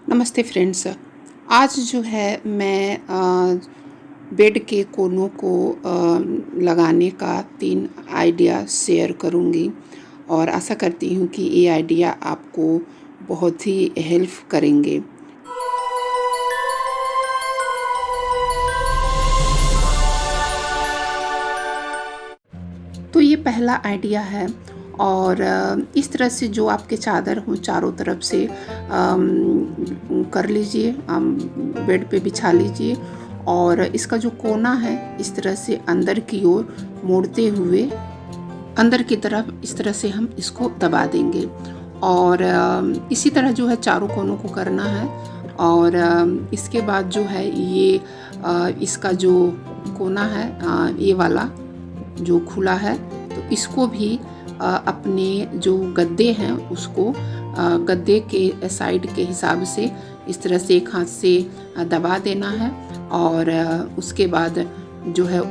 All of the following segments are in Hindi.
नमस्ते फ्रेंड्स। आज जो है मैं बेड के कोनों को लगाने का 3 आइडिया शेयर करूंगी और आशा करती हूँ कि ये आइडिया आपको बहुत ही हेल्प करेंगे। तो ये पहला आइडिया है और इस तरह से जो आपके चादर हो चारों तरफ से कर लीजिए, बेड पे बिछा लीजिए और इसका जो कोना है इस तरह से अंदर की ओर मोड़ते हुए अंदर की तरफ इस तरह से हम इसको दबा देंगे और इसी तरह जो है चारों कोनों को करना है। और इसके बाद जो है ये इसका जो कोना है ये वाला जो खुला है तो इसको भी अपने जो गद्दे हैं उसको गद्दे के साइड के हिसाब से इस तरह से एक हाथ से दबा देना है और उसके बाद जो है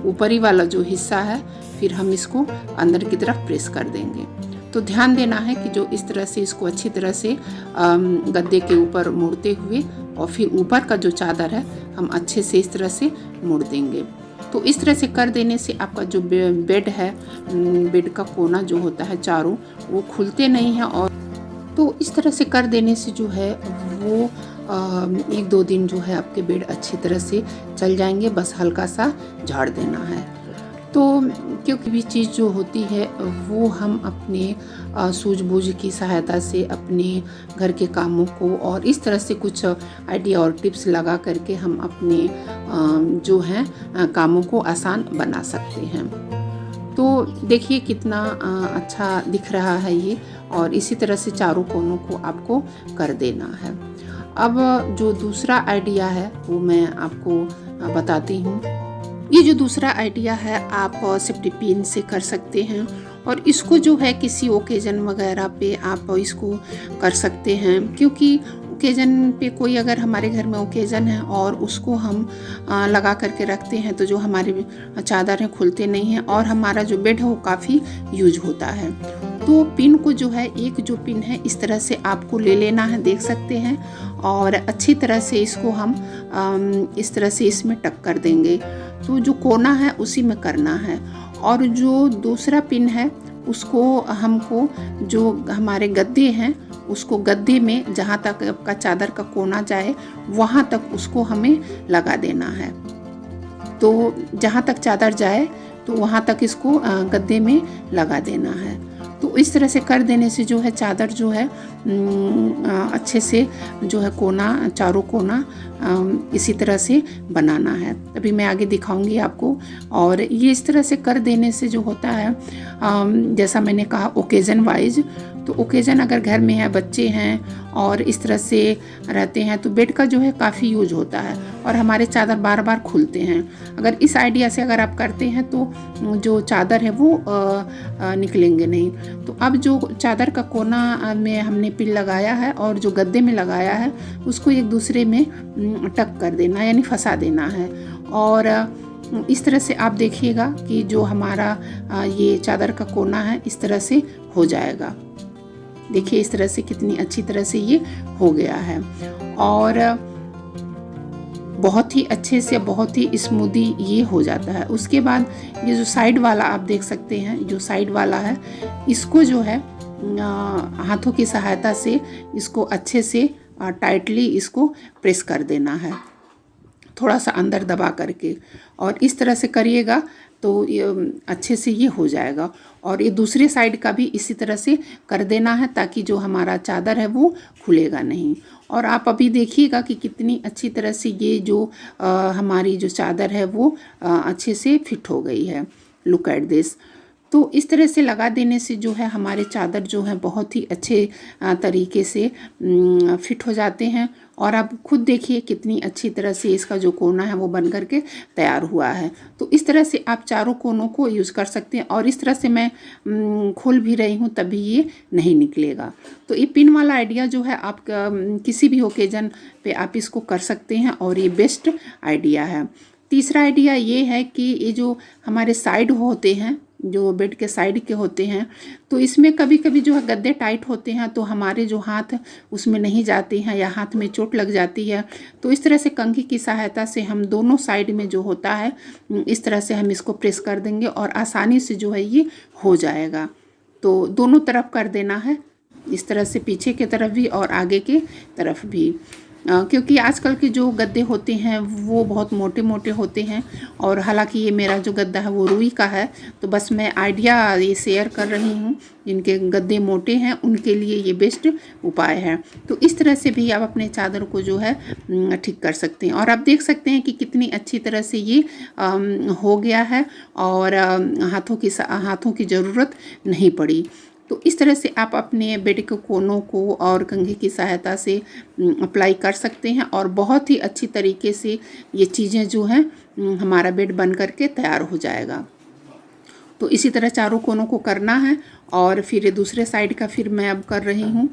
ऊपरी वाला जो हिस्सा है फिर हम इसको अंदर की तरफ प्रेस कर देंगे। तो ध्यान देना है कि जो इस तरह से इसको अच्छी तरह से गद्दे के ऊपर मोड़ते हुए और फिर ऊपर का जो चादर है हम अच्छे से इस तरह से मोड़ देंगे। तो इस तरह से कर देने से आपका जो बेड है, बेड का कोना जो होता है चारों वो खुलते नहीं हैं और तो इस तरह से कर देने से जो है वो 1-2 दिन जो है आपके बेड अच्छी तरह से चल जाएंगे। बस हल्का सा झाड़ देना है। तो क्योंकि भी चीज़ जो होती है वो हम अपने सूझबूझ की सहायता से अपने घर के कामों को और इस तरह से कुछ आइडिया और टिप्स लगा करके हम अपने जो हैं कामों को आसान बना सकते हैं। तो देखिए कितना अच्छा दिख रहा है ये और इसी तरह से चारों कोनों को आपको कर देना है। अब जो दूसरा आइडिया है वो मैं आपको बताती हूँ। ये जो दूसरा आइडिया है आप सेफ्टी पिन से कर सकते हैं और इसको जो है किसी ओकेजन वगैरह पे आप इसको कर सकते हैं, क्योंकि ओकेजन पे कोई अगर हमारे घर में ओकेजन है और उसको हम लगा करके रखते हैं तो जो हमारे चादर हैं खुलते नहीं हैं और हमारा जो बेड है वो काफ़ी यूज होता है। तो पिन को जो है एक जो पिन है इस तरह से आपको ले लेना है, देख सकते हैं, और अच्छी तरह से इसको हम इस तरह से इसमें टक कर देंगे। तो जो कोना है उसी में करना है और जो दूसरा पिन है उसको हमको जो हमारे गद्दे हैं उसको गद्दे में जहाँ तक आपका चादर का कोना जाए वहाँ तक उसको हमें लगा देना है। तो जहाँ तक चादर जाए तो वहाँ तक इसको गद्दे में लगा देना है। तो इस तरह से कर देने से जो है चादर जो है अच्छे से जो है कोना चारों कोना इसी तरह से बनाना है। अभी मैं आगे दिखाऊंगी आपको। और ये इस तरह से कर देने से जो होता है जैसा मैंने कहा ओकेजन वाइज, तो ओकेजन अगर घर में है, बच्चे हैं और इस तरह से रहते हैं तो बेड का जो है काफ़ी यूज होता है और हमारे चादर बार बार खुलते हैं। अगर इस आइडिया से अगर आप करते हैं तो जो चादर है वो निकलेंगे नहीं। तो अब जो चादर का कोना में हमने पिन लगाया है और जो गद्दे में लगाया है उसको एक दूसरे में टक कर देना यानी फंसा देना है और इस तरह से आप देखिएगा कि जो हमारा ये चादर का कोना है इस तरह से हो जाएगा। देखिए इस तरह से कितनी अच्छी तरह से ये हो गया है और बहुत ही अच्छे से बहुत ही स्मूदी ये हो जाता है। उसके बाद ये जो साइड वाला आप देख सकते हैं, जो साइड वाला है इसको जो है हाथों की सहायता से इसको अच्छे से टाइटली इसको प्रेस कर देना है, थोड़ा सा अंदर दबा करके, और इस तरह से करिएगा तो ये अच्छे से ये हो जाएगा। और ये दूसरे साइड का भी इसी तरह से कर देना है ताकि जो हमारा चादर है वो खुलेगा नहीं। और आप अभी देखिएगा कि कितनी अच्छी तरह से ये जो हमारी जो चादर है वो अच्छे से फिट हो गई है। Look at this. तो इस तरह से लगा देने से जो है हमारे चादर जो है बहुत ही अच्छे तरीके से फिट हो जाते हैं और आप खुद देखिए कितनी अच्छी तरह से इसका जो कोना है वो बन करके तैयार हुआ है। तो इस तरह से आप चारों कोनों को यूज़ कर सकते हैं और इस तरह से मैं खोल भी रही हूँ तभी ये नहीं निकलेगा। तो ये पिन वाला आइडिया जो है आप किसी भी ओकेजन पे आप इसको कर सकते हैं और ये बेस्ट आइडिया है। तीसरा आइडिया ये है कि ये जो हमारे साइड होते हैं जो बेड के साइड के होते हैं, तो इसमें कभी कभी जो है गद्दे टाइट होते हैं तो हमारे जो हाथ उसमें नहीं जाते हैं या हाथ में चोट लग जाती है। तो इस तरह से कंघी की सहायता से हम दोनों साइड में जो होता है इस तरह से हम इसको प्रेस कर देंगे और आसानी से जो है ये हो जाएगा। तो दोनों तरफ कर देना है, इस तरह से पीछे की तरफ भी और आगे की तरफ भी, क्योंकि आजकल के जो गद्दे होते हैं वो बहुत मोटे मोटे होते हैं। और हालांकि ये मेरा जो गद्दा है वो रुई का है, तो बस मैं आइडिया ये शेयर कर रही हूँ। जिनके गद्दे मोटे हैं उनके लिए ये बेस्ट उपाय है। तो इस तरह से भी आप अपने चादर को जो है ठीक कर सकते हैं। और आप देख सकते हैं कि कितनी अच्छी तरह से ये हो गया है और हाथों की ज़रूरत नहीं पड़ी। तो इस तरह से आप अपने बेड के कोनों को और कंघी की सहायता से अप्लाई कर सकते हैं और बहुत ही अच्छी तरीके से ये चीज़ें जो हैं हमारा बेड बन करके तैयार हो जाएगा। तो इसी तरह चारों कोनों को करना है और फिर दूसरे साइड का फिर मैं अब कर रही हूँ।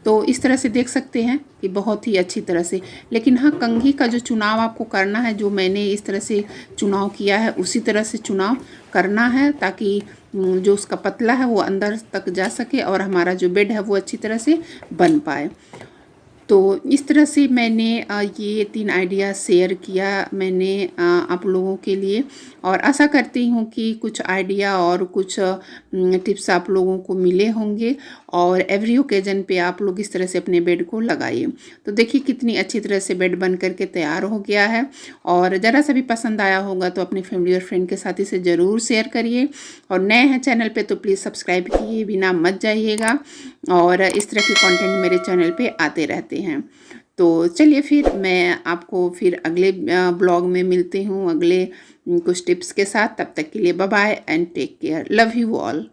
तो इस तरह से देख सकते हैं कि बहुत ही अच्छी तरह से, लेकिन हाँ कंघी का जो चुनाव आपको करना है, जो मैंने इस तरह से चुनाव किया है उसी तरह से चुनाव करना है, ताकि जो उसका पतला है वो अंदर तक जा सके और हमारा जो बेड है वो अच्छी तरह से बन पाए। तो इस तरह से मैंने ये 3 आइडिया शेयर किया मैंने आप लोगों के लिए, और आशा करती हूँ कि कुछ आइडिया और कुछ टिप्स आप लोगों को मिले होंगे और एवरी ओकेजन पे आप लोग इस तरह से अपने बेड को लगाइए। तो देखिए कितनी अच्छी तरह से बेड बन करके तैयार हो गया है। और ज़रा सा भी पसंद आया होगा तो अपने फैमिली और फ्रेंड के साथ इसे ज़रूर शेयर करिए, और नए हैं चैनल पे तो प्लीज़ सब्सक्राइब किए बिना मत जाइएगा। और इस तरह के कंटेंट मेरे चैनल पे आते रहते हैं। तो चलिए फिर मैं आपको फिर अगले ब्लॉग में मिलती हूँ अगले कुछ टिप्स के साथ। तब तक के लिए bye bye and take care, love you all.